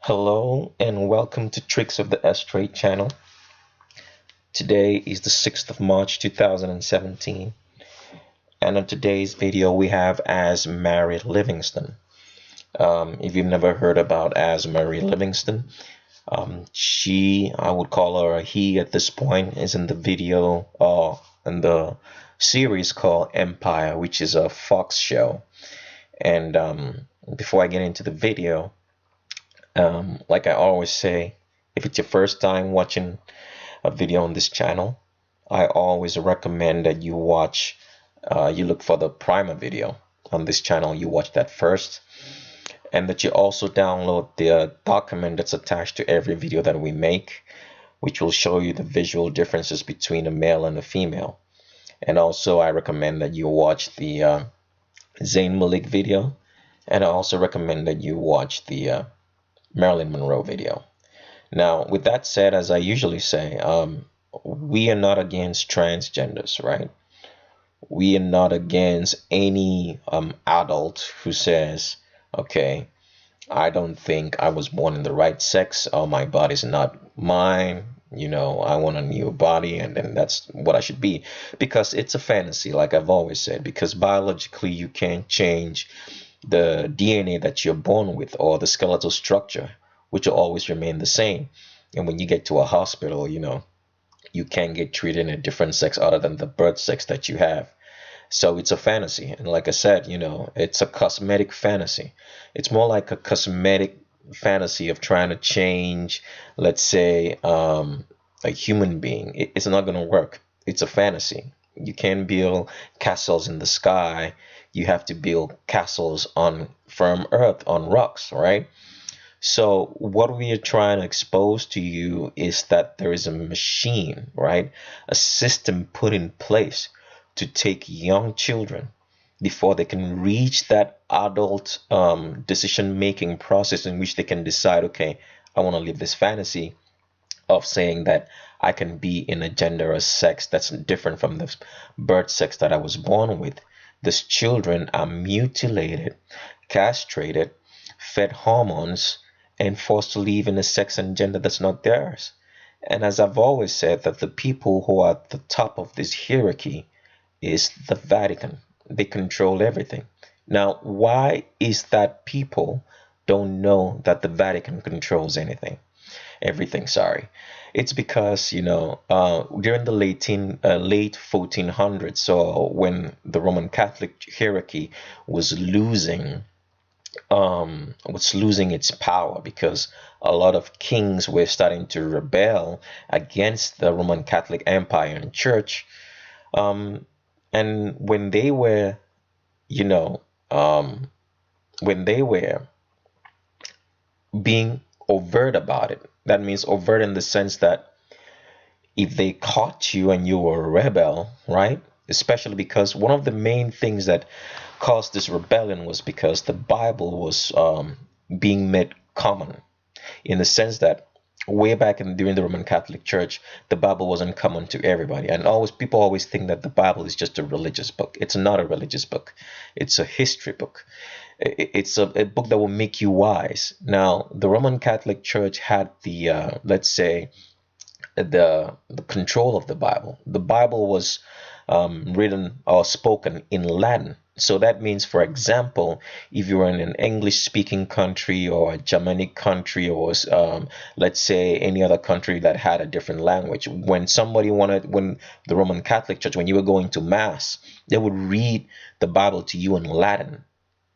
Hello and welcome to Tricks of the Estrade channel. Today is the 6th of March 2017, and in today's video we have AzMarie Livingston. If you've never heard about AzMarie Livingston, I would call her a he at this point, is in the video in the series called Empire, which is a Fox show. And before I get into the video, like I always say, if it's your first time watching a video on this channel, I always recommend that you look for the primer video on this channel. You watch that first, and that you also download the document that's attached to every video that we make, which will show you the visual differences between a male and a female. And also I recommend that you watch the Zayn Malik video, and I also recommend that you watch the Marilyn Monroe video. Now, with that said, as I usually say, we are not against transgenders, right? We are not against any adult who says, okay, I don't think I was born in the right sex, or my body's not mine, I want a new body, and then that's what I should be. Because it's a fantasy, like I've always said, because biologically you can't change the DNA that you're born with, or the skeletal structure, which will always remain the same. And when you get to a hospital, you can't get treated in a different sex other than the birth sex that you have. So it's a fantasy. And like I said, it's a cosmetic fantasy. It's more like a cosmetic fantasy of trying to change, let's say, a human being. It's not going to work. It's a fantasy. You can't build castles in the sky. You have to build castles on firm earth, on rocks, right? So what we are trying to expose to you is that there is a machine, right? A system put in place to take young children before they can reach that adult decision-making process in which they can decide, okay, I want to live this fantasy of saying that I can be in a gender or sex that's different from the birth sex that I was born with. These children are mutilated, castrated, fed hormones, and forced to live in a sex and gender that's not theirs. And as I've always said, that the people who are at the top of this hierarchy is the Vatican. They control everything. Now, why is that people don't know that the Vatican controls everything? It's because during the late 1400s, so when the Roman Catholic hierarchy was losing its power, because a lot of kings were starting to rebel against the Roman Catholic Empire and Church, and when they were being overt about it. That means overt in the sense that if they caught you and you were a rebel, right? Especially because one of the main things that caused this rebellion was because the Bible was being made common, in the sense that way back during the Roman Catholic Church, the Bible wasn't common to everybody. And people always think that the Bible is just a religious book. It's not a religious book. It's a history book. It's a book that will make you wise. Now, the Roman Catholic Church had the let's say the control of the Bible. The Bible was written or spoken in Latin. So that means, for example, if you were in an English-speaking country or a Germanic country, or let's say any other country that had a different language, when the Roman Catholic Church, when you were going to Mass, they would read the Bible to you in Latin.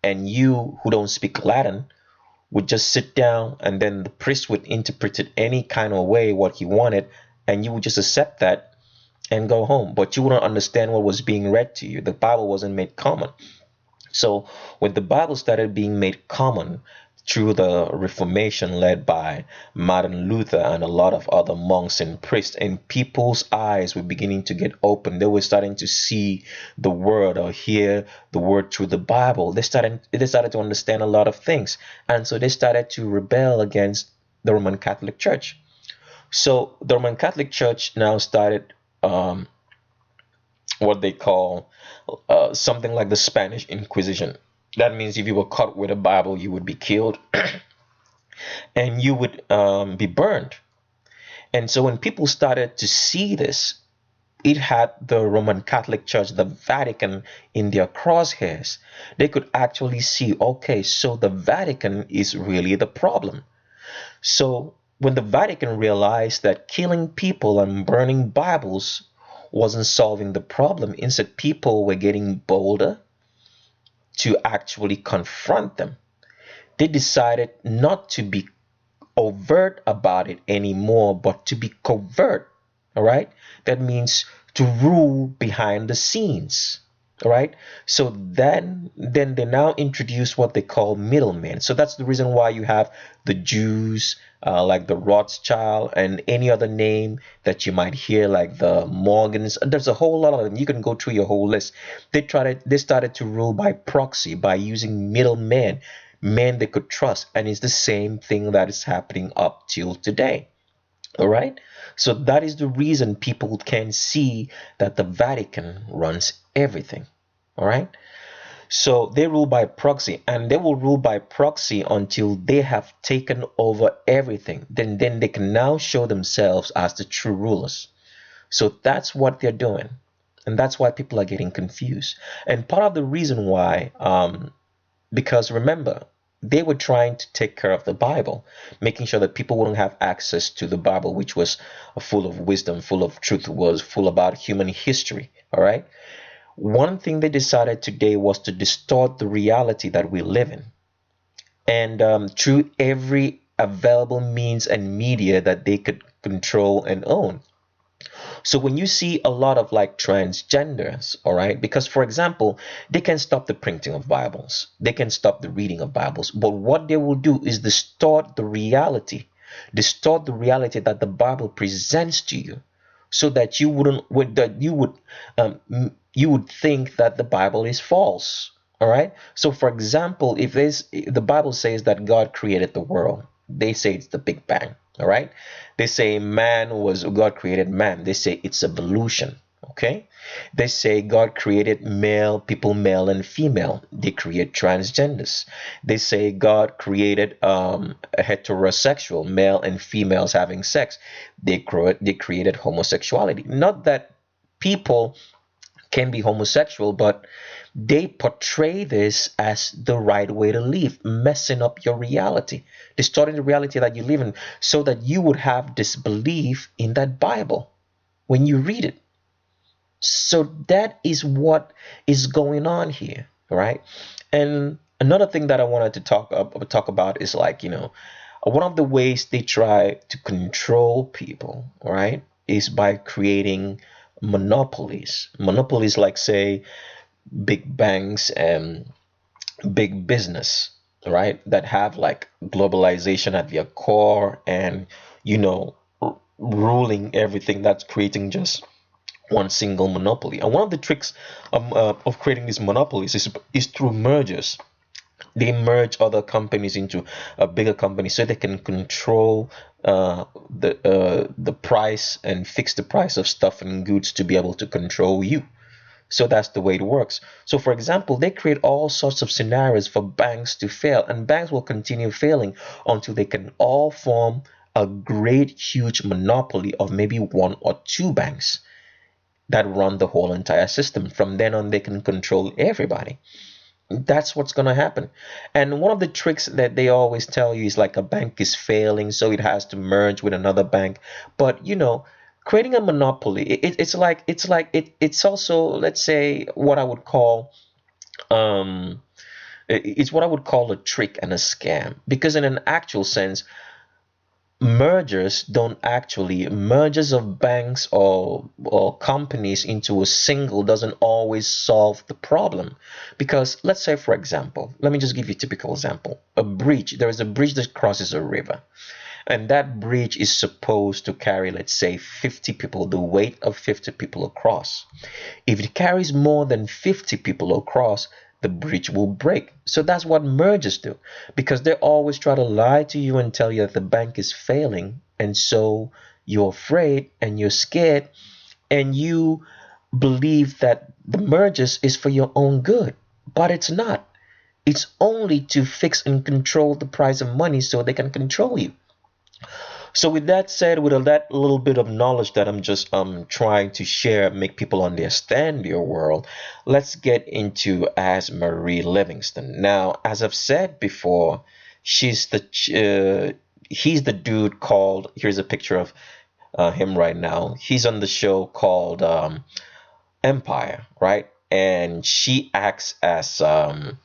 And you who don't speak Latin would just sit down, and then the priest would interpret it any kind of way what he wanted, and you would just accept that and go home. But you wouldn't understand what was being read to you. The Bible wasn't made common. So when the Bible started being made common through the Reformation led by Martin Luther and a lot of other monks and priests, and people's eyes were beginning to get open. They were starting to see the word or hear the word through the Bible. They started to understand a lot of things. And so they started to rebel against the Roman Catholic Church. So the Roman Catholic Church now started what they call something like the Spanish Inquisition. That means if you were caught with a Bible, you would be killed. and you would be burned. And so when people started to see this, it had the Roman Catholic Church, the Vatican, in their crosshairs. They could actually see, okay, so the Vatican is really the problem. So when the Vatican realized that killing people and burning Bibles wasn't solving the problem, instead people were getting bolder to actually confront them. They decided not to be overt about it anymore, but to be covert. All right. That means to rule behind the scenes. All right. So then they now introduce what they call middlemen. So that's the reason why you have the Jews, like the Rothschild, and any other name that you might hear, like the Morgans. There's a whole lot of them. You can go through your whole list. They started to rule by proxy, by using middlemen, men they could trust, and it's the same thing that is happening up till today. All right. So that is the reason people can see that the Vatican runs everything. All right. So they rule by proxy, and they will rule by proxy until they have taken over everything. Then they can now show themselves as the true rulers. So that's what they're doing. And that's why people are getting confused. And part of the reason why, because remember, they were trying to take care of the Bible, making sure that people wouldn't have access to the Bible, which was full of wisdom, full of truth, was full about human history. All right. One thing they decided today was to distort the reality that we live in. And through every available means and media that they could control and own. So when you see a lot of like transgenders, all right, because for example, they can stop the printing of Bibles, they can stop the reading of Bibles, but what they will do is distort the reality that the Bible presents to you, so that you would think that the Bible is false. All right. So for example, if the Bible says that God created the world, they say it's the Big Bang. All right. They say God created man. They say it's evolution. Okay. They say God created people male and female. They create transgenders. They say God created a heterosexual, male and females having sex. They created homosexuality. Not that people can be homosexual, but they portray this as the right way to live, messing up your reality, distorting the reality that you live in, so that you would have disbelief in that Bible when you read it. So that is what is going on here, right? And another thing that I wanted to talk about is, like, one of the ways they try to control people, right, is by creating monopolies, like, say, big banks and big business, right, that have like globalization at their core, and ruling everything, that's creating just one single monopoly. And one of the tricks of creating these monopolies is through mergers. They merge other companies into a bigger company, so they can control the price and fix the price of stuff and goods to be able to control you. So that's the way it works. So for example, they create all sorts of scenarios for banks to fail, and banks will continue failing until they can all form a great huge monopoly of maybe one or two banks that run the whole entire system. From then on, they can control everybody. That's what's going to happen. And one of the tricks that they always tell you is, like, a bank is failing, so it has to merge with another bank. But creating a monopoly, it's also, let's say, what I would call it's what I would call a trick and a scam, because in an actual sense, mergers of banks or companies into a single doesn't always solve the problem. Because let's say, for example, let me just give you a typical example. There is a bridge that crosses a river, and that bridge is supposed to carry, let's say, 50 people, the weight of 50 people across. If it carries more than 50 people across, the bridge will break. So that's what mergers do, because they always try to lie to you and tell you that the bank is failing, and so you're afraid and you're scared, and you believe that the mergers is for your own good, but it's not. It's only to fix and control the price of money so they can control you. So with that said, with all that little bit of knowledge that I'm just trying to share, make people understand your world, let's get into AzMarie Livingston. Now, as I've said before, she's the he's the dude called. Here's a picture of him right now. He's on the show called Empire, right? And she acts um,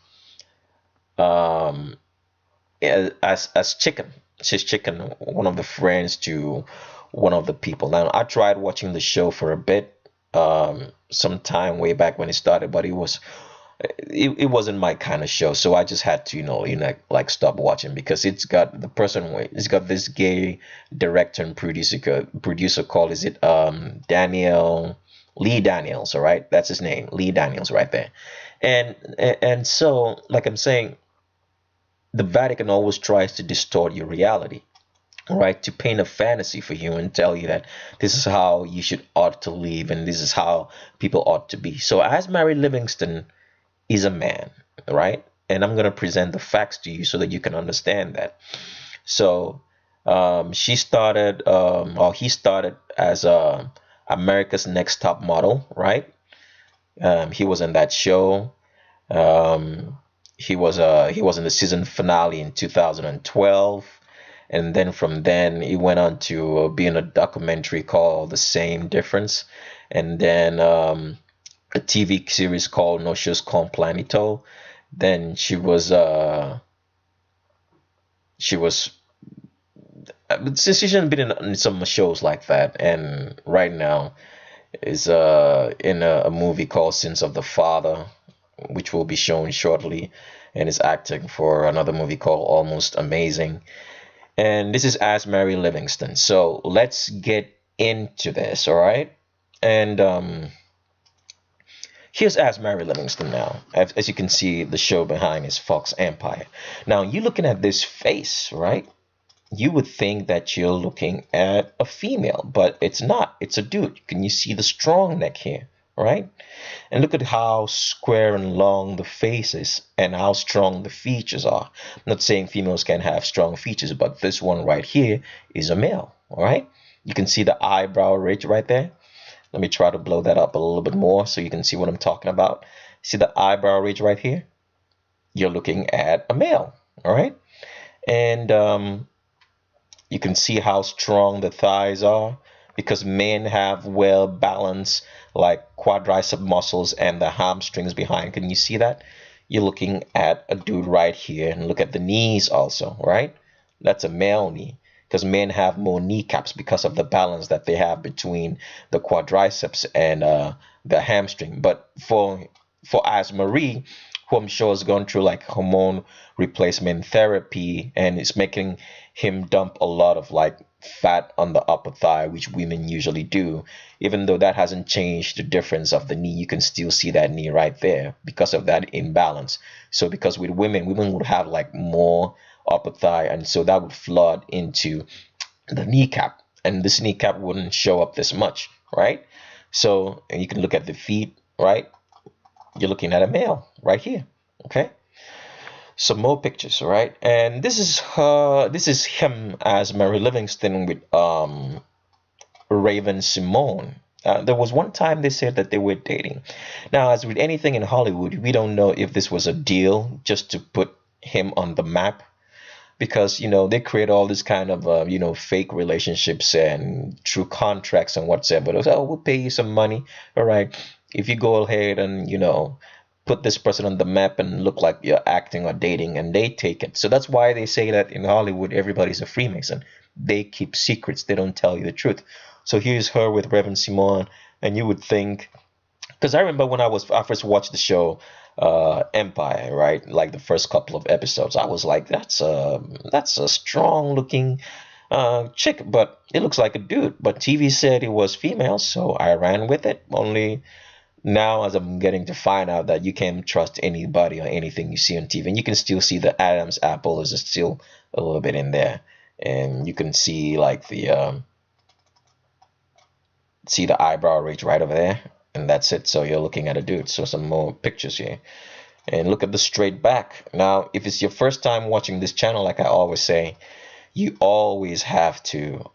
as chicken. She's chicken, one of the friends to one of the people. Now I tried watching the show for a bit, some time way back when it started, but it wasn't my kind of show, so I just had to like stop watching because it's got this gay director and producer called, is it Daniel Lee Daniels, all right, that's his name, Lee Daniels, right there. And so, like I'm saying, the Vatican always tries to distort your reality, right? To paint a fantasy for you and tell you that this is how you should ought to live and this is how people ought to be. So AzMarie Livingston is a man, right? And I'm gonna present the facts to you so that you can understand that. So she started, or he started as America's Next Top Model, right? He was in that show. Um, he was in the season finale in 2012, and then from then he went on to be in a documentary called The Same Difference, and then a TV series called No Shoes Con Planito. Then she was since she's been in some shows like that, and right now is in a movie called Sins of the Father, which will be shown shortly, and is acting for another movie called Almost Amazing. And this is AzMarie Livingston. So let's get into this, all right? And here's AzMarie Livingston now. As you can see, the show behind is Fox Empire. Now, you looking at this face, right? You would think that you're looking at a female, but it's not. It's a dude. Can you see the strong neck here, right? And look at how square and long the face is and how strong the features are. I'm not saying females can have strong features, but this one right here is a male, all right? You can see the eyebrow ridge right there. Let me try to blow that up a little bit more so you can see what I'm talking about. See the eyebrow ridge right here? You're looking at a male, all right? And you can see how strong the thighs are because men have well balanced like quadricep muscles and the hamstrings behind. Can you see that? You're looking at a dude right here, and look at the knees also, right? That's a male knee because men have more kneecaps because of the balance that they have between the quadriceps and the hamstring. But for AzMarie, who I'm sure has gone through like hormone replacement therapy and it's making him dump a lot of like fat on the upper thigh, which women usually do. Even though that hasn't changed the difference of the knee, you can still see that knee right there because of that imbalance. So because with women would have like more upper thigh, and so that would flood into the kneecap, and this kneecap wouldn't show up this much, right? So, and you can look at the feet, right? You're looking at a male right here, okay? Some more pictures, right? And this is him AzMarie Livingston with Raven Simone. There was one time they said that they were dating. Now, as with anything in Hollywood, we don't know if this was a deal just to put him on the map, because they create all this kind of fake relationships and through contracts and whatsoever. They'll say, oh, we'll pay you some money, all right, if you go ahead and put this person on the map and look like you're acting or dating, and they take it. So that's why they say that in Hollywood everybody's a Freemason. They keep secrets, they don't tell you the truth. So here's her with Reverend Simone, and you would think, because I remember when I first watched the show Empire, right, like the first couple of episodes, I was like, that's a strong looking chick, but it looks like a dude. But TV said it was female, so I ran with it. Only now, as I'm getting to find out that you can't trust anybody or anything you see on TV, and you can still see the Adam's apple is still a little bit in there, and you can see like the eyebrow ridge right over there, and that's it. So you're looking at a dude. So some more pictures here. And look at the straight back. Now, if it's your first time watching this channel, like I always say, you always have to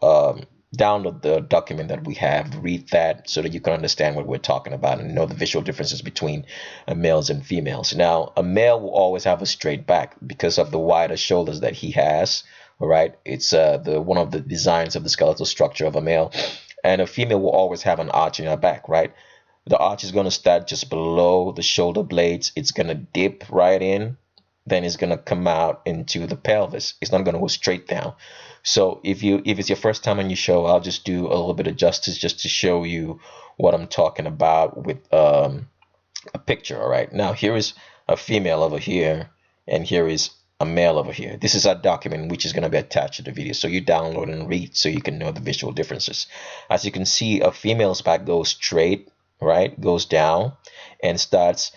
download the document that we have, read that so that you can understand what we're talking about and know the visual differences between males and females. Now, a male will always have a straight back because of the wider shoulders that he has. All right, it's the one of the designs of the skeletal structure of a male, and a female will always have an arch in her back. Right, the arch is going to start just below the shoulder blades. It's going to dip right in, then it's going to come out into the pelvis. It's not going to go straight down. So if it's your first time on your show, I'll just do a little bit of justice just to show you what I'm talking about with a picture. All right, now here is a female over here, and here is a male over here. This is a document which is going to be attached to the video, so you download and read so you can know the visual differences. As you can see, a female's back goes straight, right, goes down and starts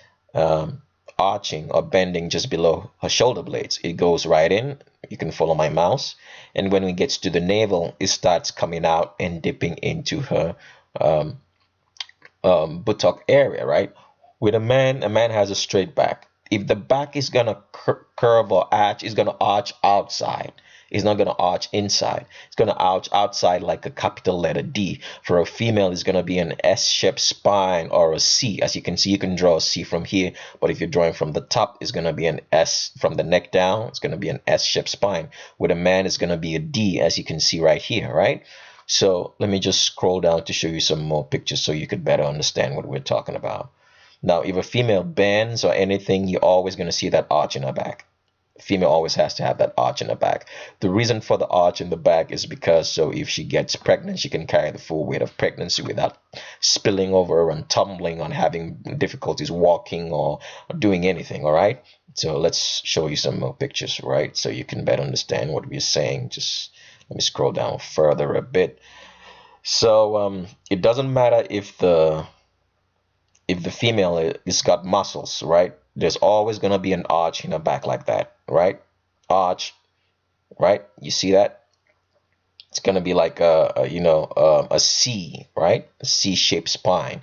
arching or bending just below her shoulder blades. It goes right in. You can follow my mouse, and when it gets to the navel, it starts coming out and dipping into her buttock area. Right, with a man has a straight back. If the back is gonna curve or arch, it's gonna arch outside. It's not gonna arch inside. It's gonna arch outside like a capital letter D. For a female, it's gonna be an S-shaped spine or a C. As you can see, you can draw a C from here, but if you're drawing from the top, it's gonna be an S. From the neck down, it's gonna be an S-shaped spine. With a man, it's gonna be a D, as you can see right here, right? So let me just scroll down to show you some more pictures so you could better understand what we're talking about. Now, if a female bends or anything, you're always going to see that arch in her back. Female always has to have that arch in the back. The reason for the arch in the back is because so if she gets pregnant, she can carry the full weight of pregnancy without spilling over and tumbling on having difficulties walking or doing anything. All right. So let's show you some more pictures, right? So you can better understand what we're saying. Just let me scroll down further a bit. So it doesn't matter if the female is got muscles, right? There's always going to be an arch in her back like that, right? Arch, right? You see that? It's going to be like a C, right? A C-shaped spine.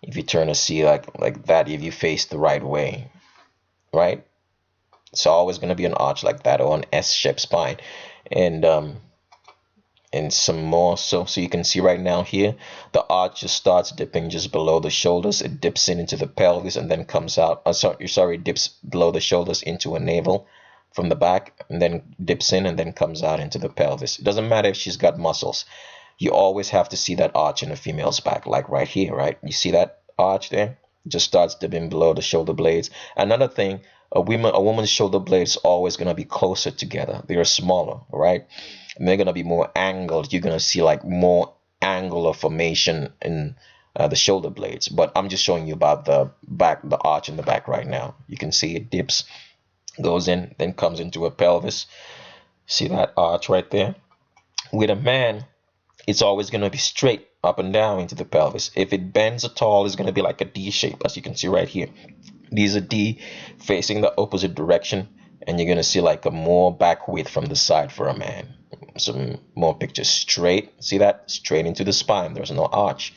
If you turn a C like that, if you face the right way, right? It's always going to be an arch like that, or an S-shaped spine. And some more, so you can see right now here the arch just starts dipping just below the shoulders. It dips into the pelvis and then comes out. It dips below the shoulders into a navel from the back, and then dips in and then comes out into the pelvis. It doesn't matter if she's got muscles. You always have to see that arch in a female's back, like right here, right? You see that arch there? It just starts dipping below the shoulder blades. Another thing, a woman's shoulder blades are always going to be closer together. They are smaller, right? And they're going to be more angled. You're going to see like more angular formation in the shoulder blades. But I'm just showing you about the back, the arch in the back right now. You can see it dips, goes in, then comes into a pelvis. See that arch right there? With a man, it's always going to be straight up and down into the pelvis. If it bends at all, it's going to be like a D shape, as you can see right here. These are D facing the opposite direction, and you're going to see like a more back width from the side for a man. Some more pictures. Straight, see that? Straight into the spine. There's no arch.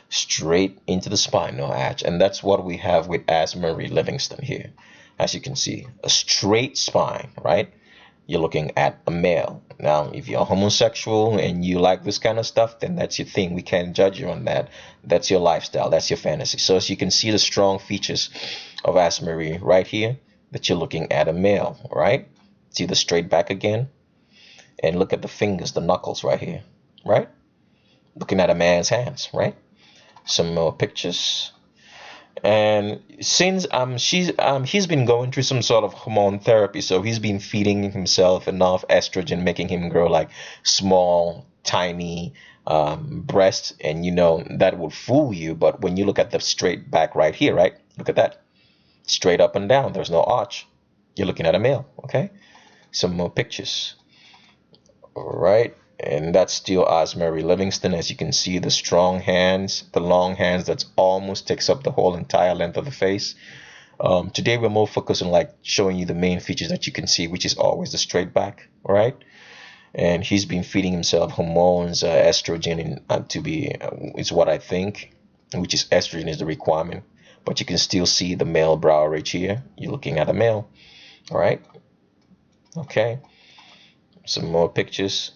Straight into the spine, no arch. And that's what we have with AzMarie Livingston here. As you can see, a straight spine, right? You're looking at a male. Now, if you're homosexual and you like this kind of stuff, then that's your thing. We can't judge you on that. That's your lifestyle. That's your fantasy. So as you can see the strong features of AzMarie right here, that you're looking at a male, right? See the straight back again? And look at the fingers, the knuckles right here, right? Looking at a man's hands, right? Some more pictures. And since he's been going through some sort of hormone therapy, so he's been feeding himself enough estrogen, making him grow like small, tiny breasts, and that will fool you. But when you look at the straight back right here, right? Look at that, straight up and down. There's no arch. You're looking at a male. Okay. Some more pictures. All right. And that's still AzMarie Livingston. As you can see, the strong hands, the long hands that almost takes up the whole entire length of the face. Today we're more focused on like showing you the main features that you can see, which is always the straight back, right? And he's been feeding himself hormones, estrogen, to be is what I think, which is estrogen is the requirement. but you can still see the male brow ridge here. You're looking at a male. All right. Okay. Some more pictures.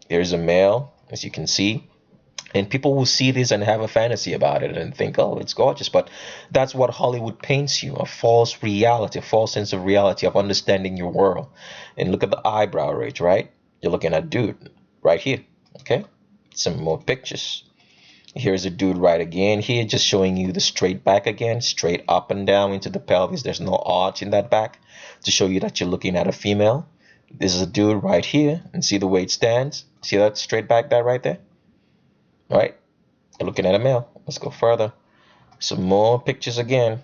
Here's a male, as you can see. And people will see this and have a fantasy about it and think, oh, it's gorgeous. But that's what Hollywood paints you, a false reality, a false sense of reality, of understanding your world. And look at the eyebrow ridge, right? You're looking at dude right here. Okay. Some more pictures. Here's a dude right again here, just showing you the straight back again, straight up and down into the pelvis. There's no arch in that back to show you that you're looking at a female. This is a dude right here, and see the way it stands. See that straight back there right there? All right, you're looking at a male. Let's go further. Some more pictures again.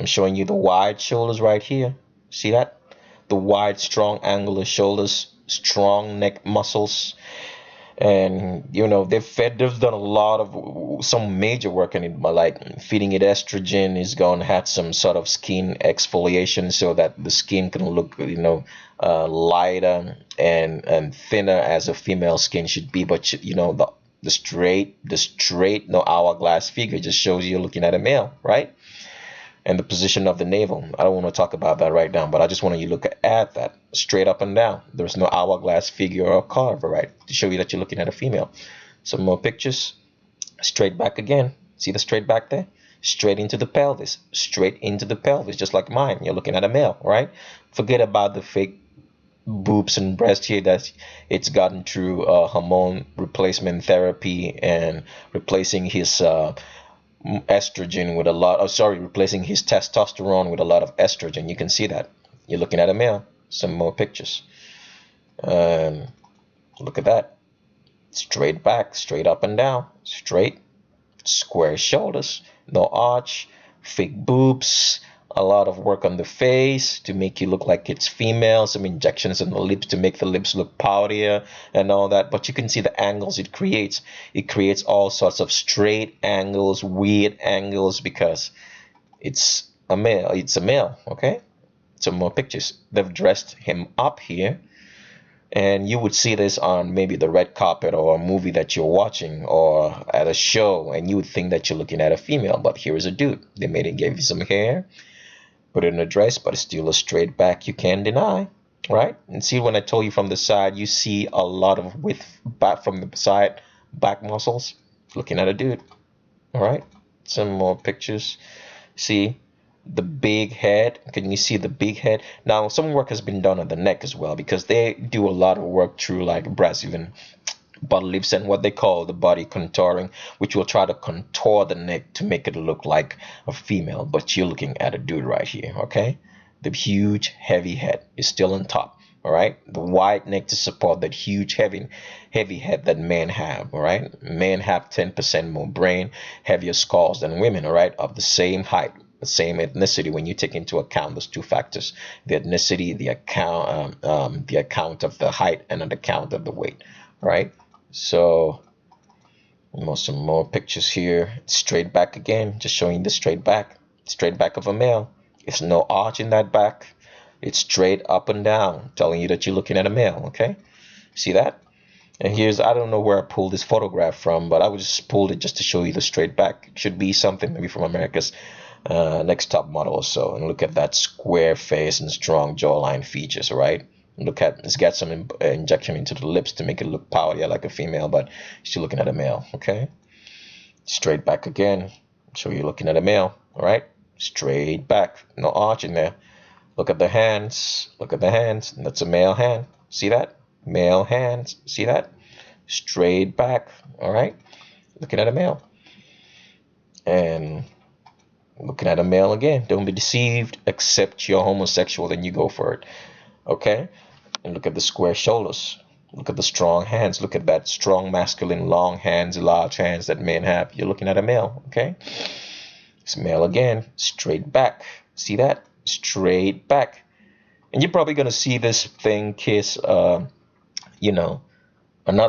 I'm showing you the wide shoulders right here. See that? The wide, strong, angular shoulders, strong neck muscles. And you know, they've done a lot of some major work on it, but like feeding it estrogen is going to have some sort of skin exfoliation so that the skin can look, you know, lighter and thinner as a female skin should be. But you know, the straight no hourglass figure just shows you're looking at a male, right? And the position of the navel. I don't want to talk about that right now, but I just want you to look at that straight up and down. There's no hourglass figure or carve, right, to show you that you're looking at a female. Some more pictures. Straight back again. See the straight back there? Straight into the pelvis. Straight into the pelvis, just like mine. You're looking at a male, right? Forget about the fake boobs and breast here that it's gotten through hormone replacement therapy and replacing his estrogen with a lot of, replacing his testosterone with a lot of estrogen. You can see that. You're looking at a male. Some more pictures. Look at that. Straight back, straight up and down, straight, square shoulders, no arch, fake boobs, a lot of work on the face to make you look like it's female, some injections on the lips to make the lips look poutier and all that. But you can see the angles it creates. It creates all sorts of straight angles, weird angles, because it's a male. It's a male, okay? Some more pictures. They've dressed him up here, and you would see this on maybe the red carpet or a movie that you're watching or at a show, and you would think that you're looking at a female, but here is a dude. They made it, gave you some hair, put it in a dress, but it's still a straight back. You can't deny, right? And see, when I told you from the side, you see a lot of width back from the side, back muscles. Looking at a dude, all right? Some more pictures. See the big head. Can you see the big head? Now, some work has been done on the neck as well, because they do a lot of work through like Brazilian butt lifts and what they call the body contouring, which will try to contour the neck to make it look like a female, but you're looking at a dude right here, okay? The huge heavy head is still on top, all right? The wide neck to support that huge heavy head that men have, all right? Men have 10% more brain, heavier skulls than women, all right? Of the same height, the same ethnicity. When you take into account those two factors, the ethnicity, the account of the height, and the account of the weight, all right? So some more pictures here. Straight back again, just showing the straight back of a male. There's no arch in that back. It's straight up and down, telling you that you're looking at a male, okay? See that? And here's, I don't know where I pulled this photograph from, but I just pulled it just to show you the straight back. It should be something maybe from America's Next Top Model or so. And look at that square face and strong jawline features, right? Look at, it's got some injection into the lips to make it look powerful like a female, but you're looking at a male, okay? Straight back again, show you looking at a male, all right? Straight back, no arch in there. Look at the hands, that's a male hand. See that? Male hands, see that? Straight back, all right? Looking at a male. And looking at a male again. Don't be deceived. Accept you're homosexual, then you go for it. Okay? And look at the square shoulders. Look at the strong hands. Look at that strong masculine long hands, large hands that men have. You're looking at a male. Okay? It's male again. Straight back. See that? Straight back. And you're probably going to see this thing kiss, another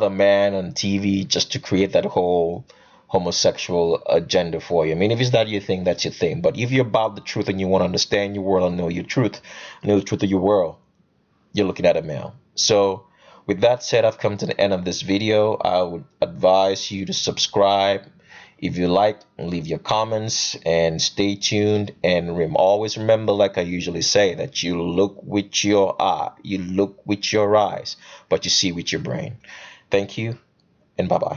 man on TV just to create that whole homosexual agenda for you. I mean, if it's that your thing, that's your thing. But if you're about the truth and you want to understand your world and know your truth, know the truth of your world, you're looking at a male. So with that said, I've come to the end of this video. I would advise you to subscribe. If you like, leave your comments and stay tuned. And always remember, like I usually say, that you look with your eyes, but you see with your brain. Thank you, and bye bye.